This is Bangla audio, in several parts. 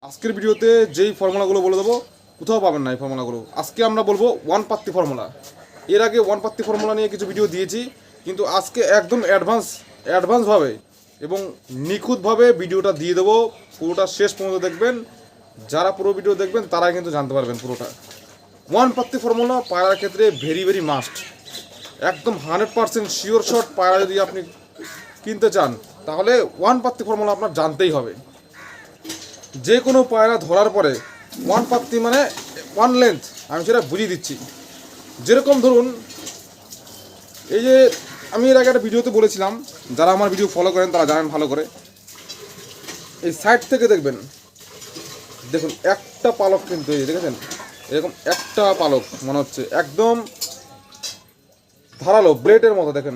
আজকের ভিডিওতে যেই ফর্মুলাগুলো বলে দেবো কোথাও পাবেন না এই ফর্মুলাগুলো। আজকে আমরা বলবো ওয়ান পাত্তি ফর্মুলা। এর আগে ওয়ান পাত্তি ফর্মুলা নিয়ে কিছু ভিডিও দিয়েছি, কিন্তু আজকে একদম অ্যাডভান্সভাবে এবং নিখুঁতভাবে ভিডিওটা দিয়ে দেবো। পুরোটা শেষ পর্যন্ত দেখবেন, যারা পুরো ভিডিও দেখবেন তারাই কিন্তু জানতে পারবেন পুরোটা। ওয়ান পাত্তি ফর্মুলা পায়রার ক্ষেত্রে ভেরি মাস্ট, একদম 100% শিওর শট। পায়রা যদি আপনি কিনতে চান তাহলে ওয়ান পাত্তি ফর্মুলা আপনার জানতেই হবে। যে কোনো পায়রা ধরার পরে ওয়ান পাত্তি মানে ওয়ান লেন্থ, আমি সেটা বুঝিয়ে দিচ্ছি। যেরকম ধরুন, এই যে আমি এর আগে একটা ভিডিওতে বলেছিলাম, যারা আমার ভিডিও ফলো করেন তারা জানেন ভালো করে। এই সাইড থেকে দেখবেন, দেখুন একটা পালক কিন্তু এই দেখেছেন, এরকম একটা পালক মনে হচ্ছে একদম ধারালো ব্লেডের মতো। দেখেন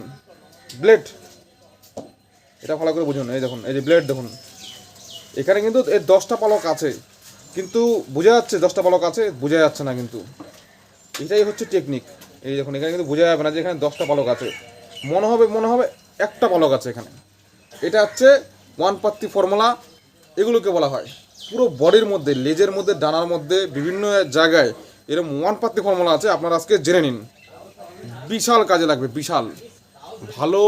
ব্লেড, এটা ভালো করে বুঝুন। এই দেখুন, এই যে ব্লেড দেখুন, এখানে কিন্তু এর 10টা পালক আছে, কিন্তু বোঝা যাচ্ছে 10টা পালক আছে, বোঝা যাচ্ছে না। কিন্তু এটাই হচ্ছে টেকনিক। এই দেখুন, এখানে কিন্তু বোঝা যাবে না যে এখানে 10টা পালক আছে, মনে হবে একটা পালক আছে এখানে। এটা হচ্ছে ওয়ান পাত্তি ফর্মুলা, এগুলোকে বলা হয়। পুরো বডির মধ্যে, লেজের মধ্যে, ডানার মধ্যে, বিভিন্ন জায়গায় এরকম ওয়ান পাত্তি ফর্মুলা আছে। আপনারা আজকে জেনে নিন, বিশাল কাজে লাগবে। বিশাল ভালো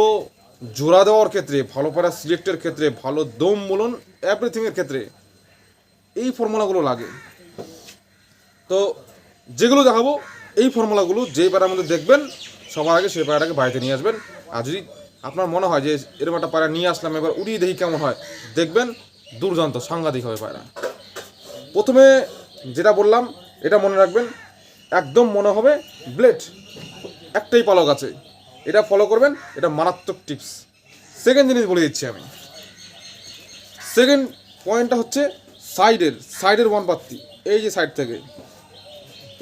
জোড়া দেওয়ার ক্ষেত্রে, ভালো পায়রা সিলেক্টের ক্ষেত্রে, ভালো দম বলুন এভরিথিংয়ের ক্ষেত্রে এই ফর্মুলাগুলো লাগে। তো যেগুলো দেখাবো এই ফর্মুলাগুলো যেই পায়রার মধ্যে দেখবেন সবার আগে সেই পায়রাটাকে বাড়িতে নিয়ে আসবেন। আর যদি আপনার মনে হয় যে এরকম একটা পায়রা নিয়ে আসলাম, এবার উড়িয়ে দেখি কেমন হয়, দেখবেন দুর্দান্ত সাংঘাতিক হবে পায়রা। প্রথমে যেটা বললাম এটা মনে রাখবেন, একদম মনে হবে ব্লেড, একটাই পালক আছে, এটা ফলো করবেন। এটা মারাত্মক টিপস। সেকেন্ড জিনিস বলে দিচ্ছি আমি। সেকেন্ড পয়েন্টটা হচ্ছে সাইডের ওয়ান পাত্তি। এই যে সাইড থেকে,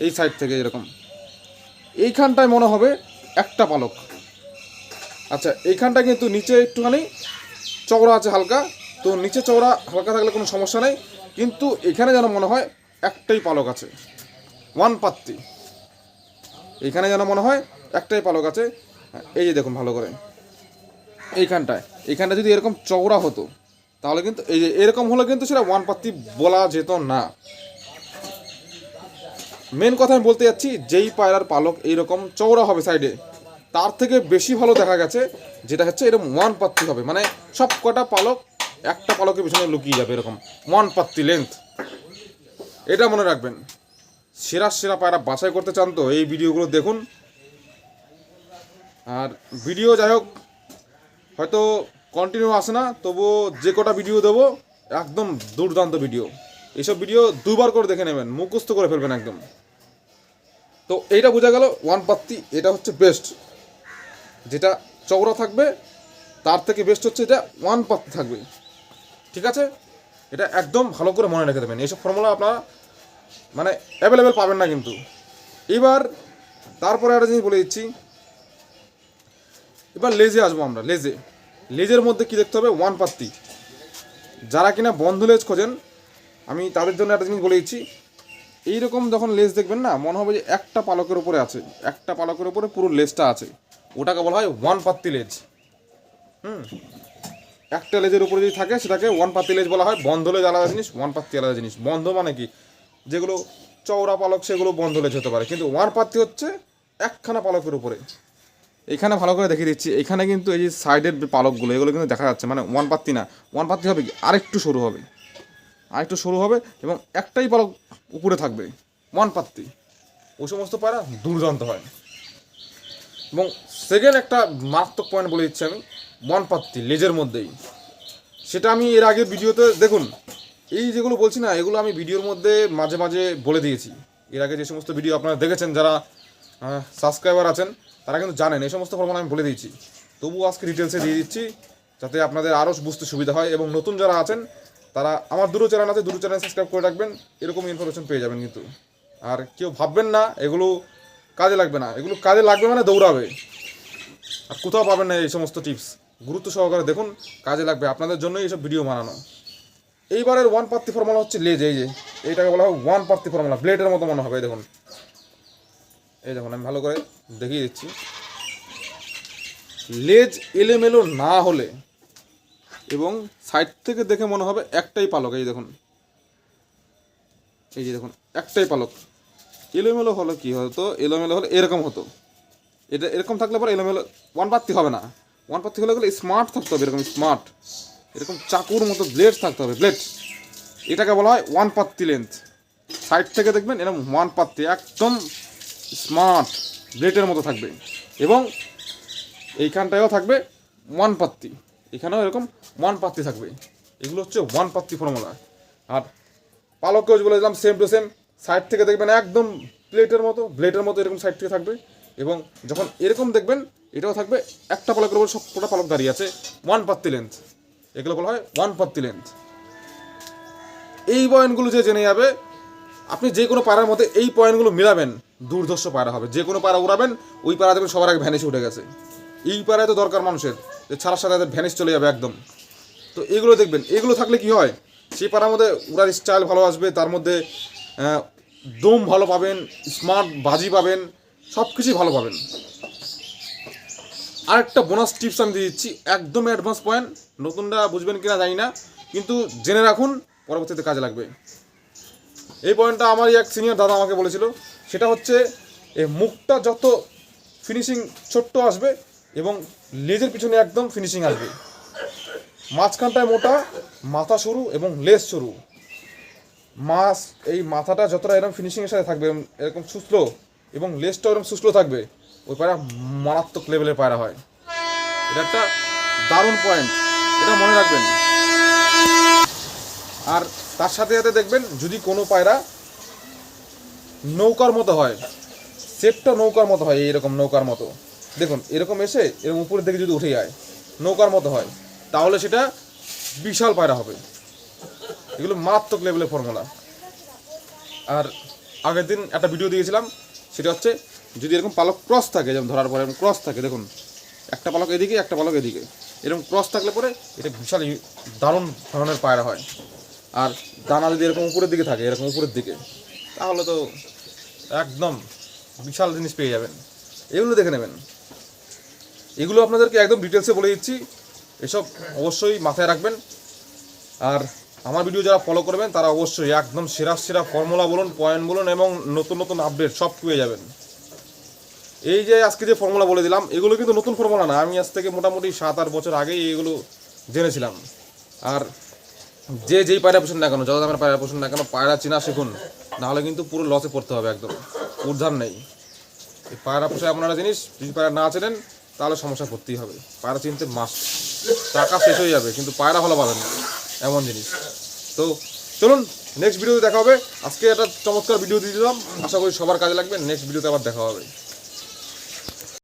এই সাইড থেকে এরকম এইখানটায় মনে হবে একটা পালক। আচ্ছা, এইখানটা কিন্তু নিচে একটুখানি চওড়া আছে হালকা, তো নিচে চওড়া হালকা থাকলে কোনো সমস্যা নেই, কিন্তু এখানে যেন মনে হয় একটাই পালক আছে, ওয়ান পাত্তি। এইখানে যেন মনে হয় একটাই পালক আছে। এই যে দেখুন ভালো করে, এইখানটা যদি এরকম চওড়া হতো তাহলে কিন্তু, এই যে এরকম হলে কিন্তু সেটা ওয়ান পাত্তি বলা যেত না। মেন কথা আমি বলতে যাচ্ছি, যেই পায়রার পালক এইরকম চওড়া হবে সাইডে, তার থেকে বেশি ভালো দেখা গেছে যেটা হচ্ছে এরকম ওয়ান পাত্তি হবে, মানে সব কটা পালক একটা পালকের পিছনে লুকিয়ে যাবে, এরকম ওয়ান পাত্তি লেন্থ। এটা মনে রাখবেন। সেরা পায়রা বাছাই করতে চান তো এই ভিডিওগুলো দেখুন। আর ভিডিও যাই হোক হয়তো কন্টিনিউ আসে না, তবুও যে কটা ভিডিও দেবো একদম দুর্দান্ত ভিডিও। এইসব ভিডিও দুবার করে দেখে নেবেন, মুখস্থ করে ফেলবেন একদম। তো এইটা বোঝা গেল ওয়ান পাত্তি, এটা হচ্ছে বেস্ট। যেটা চওড়া থাকবে তার থেকে বেস্ট হচ্ছে এটা ওয়ান পাত্তি থাকবে। ঠিক আছে, এটা একদম ভালো করে মনে রেখে দেবেন। এইসব ফর্মুলা আপনারা মানে অ্যাভেলেবেল পাবেন না কিন্তু। এবার তারপরে একটা জিনিস বলে দিচ্ছি, এবার লেজে আসবো আমরা। লেজের মধ্যে কি দেখতে হবে, ওয়ান পাত্তি। যারা কিনা বন্ধ লেজ খোঁজেন, আমি তাদের জন্য একটা জিনিস বলে দিচ্ছি। এইরকম যখন লেজ দেখবেন না, মনে হবে যে একটা পালকের উপরে আছে, একটা পালকের উপরে পুরো লেজটা আছে, ওটাকে বলা হয় ওয়ান পাত্তি লেজ। একটা লেজের উপরে যদি থাকে সেটাকে ওয়ান পাত্তি লেজ বলা হয়। বন্ধ লেজ আলাদা জিনিস, ওয়ান পাত্তি আলাদা জিনিস। বন্ধ মানে কি, যেগুলো চওড়া পালক সেগুলো বন্ধ লেজ হতে পারে, কিন্তু ওয়ান পাত্তি হচ্ছে একখানা পালকের উপরে। এখানে ভালো করে দেখিয়ে দিচ্ছি, এখানে কিন্তু এই যে সাইডের পালকগুলো এগুলো কিন্তু দেখা যাচ্ছে, মানে ওয়ান পাত্তি না। ওয়ান পাত্তি হবে কি, আরেকটু সরু হবে এবং একটাই পালক উপরে থাকবে, ওয়ান পাত্তি। ওই সমস্ত পায়রা দুর্দান্ত হয়। এবং সেকেন্ড একটা মারাত্মক পয়েন্ট বলে দিচ্ছি আমি, ওয়ান পাত্তি লেজের মধ্যেই। সেটা আমি এর আগের ভিডিওতে দেখুন, এই যেগুলো বলছি না, এগুলো আমি ভিডিওর মধ্যে মাঝে মাঝে বলে দিয়েছি। এর আগে যে সমস্ত ভিডিও আপনারা দেখেছেন, যারা সাবস্ক্রাইবার আছেন তারা কিন্তু জানেন এই সমস্ত ফর্মুলা আমি বলে দিয়েছি। তবুও আজকে ডিটেলসে দিয়ে দিচ্ছি যাতে আপনাদের আরও বুঝতে সুবিধা হয়। এবং নতুন যারা আছেন তারা আমার দুটো চ্যানেল আছে, দুটো চ্যানেল সাবস্ক্রাইব করে রাখবেন, এরকম ইনফরমেশন পেয়ে যাবেন কিন্তু। আর কেউ ভাববেন না এগুলো কাজে লাগবে না, এগুলো কাজে লাগবে মানে দৌড়াবে। আর কোথাও পাবেন না এই সমস্ত টিপস, গুরুত্ব সহকারে দেখুন, কাজে লাগবে। আপনাদের জন্যই এইসব ভিডিও বানানো। এইবারের ওয়ান পাত্তি ফর্মুলা হচ্ছে লেজ। এই যে এইটাকে বলা হয় ওয়ান পাত্তি ফর্মুলা, ব্লেডের মতো মনে হবে। দেখুন, এই দেখুন আমি ভালো করে দেখিয়ে দিচ্ছি। লেজ এলোমেলো না হলে এবং সাইড থেকে দেখে মনে হবে একটাই পালক। এই দেখুন, এই যে দেখুন একটাই পালক, এলোমেলো হলো কি হতো, এলোমেলো হলে এরকম হতো, এটা এরকম থাকলে পরে এলোমেলো ওয়ান পাত্তি হবে না, ওয়ান পাত্তি হলে গেলে স্মার্ট থাকতে হবে, এরকম স্মার্ট, এরকম চাকুর মতো ব্লেড থাকতে হবে, ব্লেড, এটাকে বলা হয় ওয়ান পাত্তি লেন্থ। সাইড থেকে দেখবেন এরকম ওয়ান পাত্তি একদম স্মার্ট ব্লেডের মতো থাকবে, এবং এইখানটায়ও থাকবে ওয়ান পাত্তি, এখানেও এরকম ওয়ান পাত্তি থাকবে। এগুলো হচ্ছে ওয়ান পাত্তি ফর্মুলা। আর পালককেও বলে দিলাম সেম টু সেম, সাইড থেকে দেখবেন একদম ব্লেডের মতো এরকম সাইড থেকে থাকবে, এবং যখন এরকম দেখবেন এটাও থাকবে একটা পালকের উপর সবকটা পালক দাঁড়িয়ে আছে, ওয়ান পাত্তি লেন্থ, এগুলো বলা হয় ওয়ান পাত্তি লেন্থ। এই পয়েন্টগুলো যে জেনে যাবে, আপনি যে কোনো পাড়ার মধ্যে এই পয়েন্টগুলো মিলাবেন, দুর্ধর্ষ পায়রা হবে। যে কোনো পায়রা উড়াবেন, ওই পাড়া দেখবেন সবার আগে ভ্যানিশ উঠে গেছে। এই পাড়ায় তো দরকার মানুষের, যে ছাড়ার সাথে তাদের ভ্যানিশ চলে যাবে একদম। তো এগুলো দেখবেন, এগুলো থাকলে কি হয়, সেই পাড়ার মধ্যে উড়ার স্টাইল ভালো আসবে, তার মধ্যে দম ভালো পাবেন, স্মার্ট বাজি পাবেন, সব কিছুই ভালো পাবেন। আরেকটা বোনাস টিপস আমি দিয়ে দিচ্ছি, একদম অ্যাডভান্স পয়েন্ট, নতুনরা বুঝবেন কিনা জানি না, কিন্তু জেনে রাখুন, পরবর্তীতে কাজে লাগবে। এই পয়েন্টটা আমারই এক সিনিয়র দাদা আমাকে বলেছিল, সেটা হচ্ছে এই মুখটা যত ফিনিশিং ছোট্ট আসবে এবং লেজের পিছনে একদম ফিনিশিং আসবে, মাঝখানটায় মোটা, মাথা সরু এবং লেজ সরু, এই মাথাটা যতটা এরকম ফিনিশিংয়ের সাথে থাকবে, এরকম সুস্থ, এবং লেজটাও এরকম সুস্থ থাকবে, ওই পায়রা মারাত্মক লেভেলের পায়রা হয়। এটা একটা দারুণ পয়েন্ট, এটা মনে রাখবেন। আর তার সাথে সাথে দেখবেন, যদি কোনো পায়রা নৌকার মতো হয়, শেপটা নৌকার মতো হয়, এইরকম নৌকার মতো, দেখুন এরকম এসে এরকম উপরের দিকে যদি উঠে যায়, নৌকার মতো হয়, তাহলে সেটা বিশাল পায়রা হবে। এগুলো মারাত্মক লেভেলের ফর্মুলা। আর আগের দিন একটা ভিডিও দিয়েছিলাম, সেটা হচ্ছে যদি এরকম পালক ক্রস থাকে, যেমন ধরার পরে এরকম ক্রস থাকে, দেখুন একটা পালক এদিকে একটা পালক এদিকে, এরকম ক্রস থাকলে পরে এটা বিশাল দারুণ ধরনের পায়রা হয়। আর দানা যদি এরকম উপরের দিকে থাকে, এরকম উপরের দিকে, তাহলে তো একদম বিশাল জিনিস পেয়ে যাবেন। এগুলো দেখে নেবেন, এগুলো আপনাদেরকে একদম ডিটেলসে বলে দিচ্ছি, এসব অবশ্যই মাথায় রাখবেন। আর আমার ভিডিও যারা ফলো করবেন, তারা অবশ্যই একদম সেরা সেরা ফর্মুলা বলুন, পয়েন্ট বলুন, এবং নতুন নতুন আপডেট সব পেয়ে যাবেন। এই যে আজকে যে ফর্মুলা বলে দিলাম, এগুলো কিন্তু নতুন ফর্মুলা না, আমি আজ থেকে মোটামুটি 7-8 বছর আগেই এগুলো জেনেছিলাম। আর যেই পায়রা পোষণ না কেন, যত দামের পায়রা পোষণ না কেন, পায়রা চেনা শিখুন, নাহলে কিন্তু পুরো লসে পড়তে হবে, একদম উদ্ধার নেই। এই পায়রা পোষা এমন একটা জিনিস, যদি পায়রা না চেনেন তাহলে সমস্যা পড়তেই হবে। পায়রা চিনতে মাস্ট, টাকা শেষ হয়ে যাবে কিন্তু পায়রা ভালো পাবেন না, এমন জিনিস। তো চলুন নেক্সট ভিডিওতে দেখা হবে। আজকে একটা চমৎকার ভিডিও দিয়ে দিলাম, আশা করি সবার কাজে লাগবে। নেক্সট ভিডিওতে আবার দেখা হবে।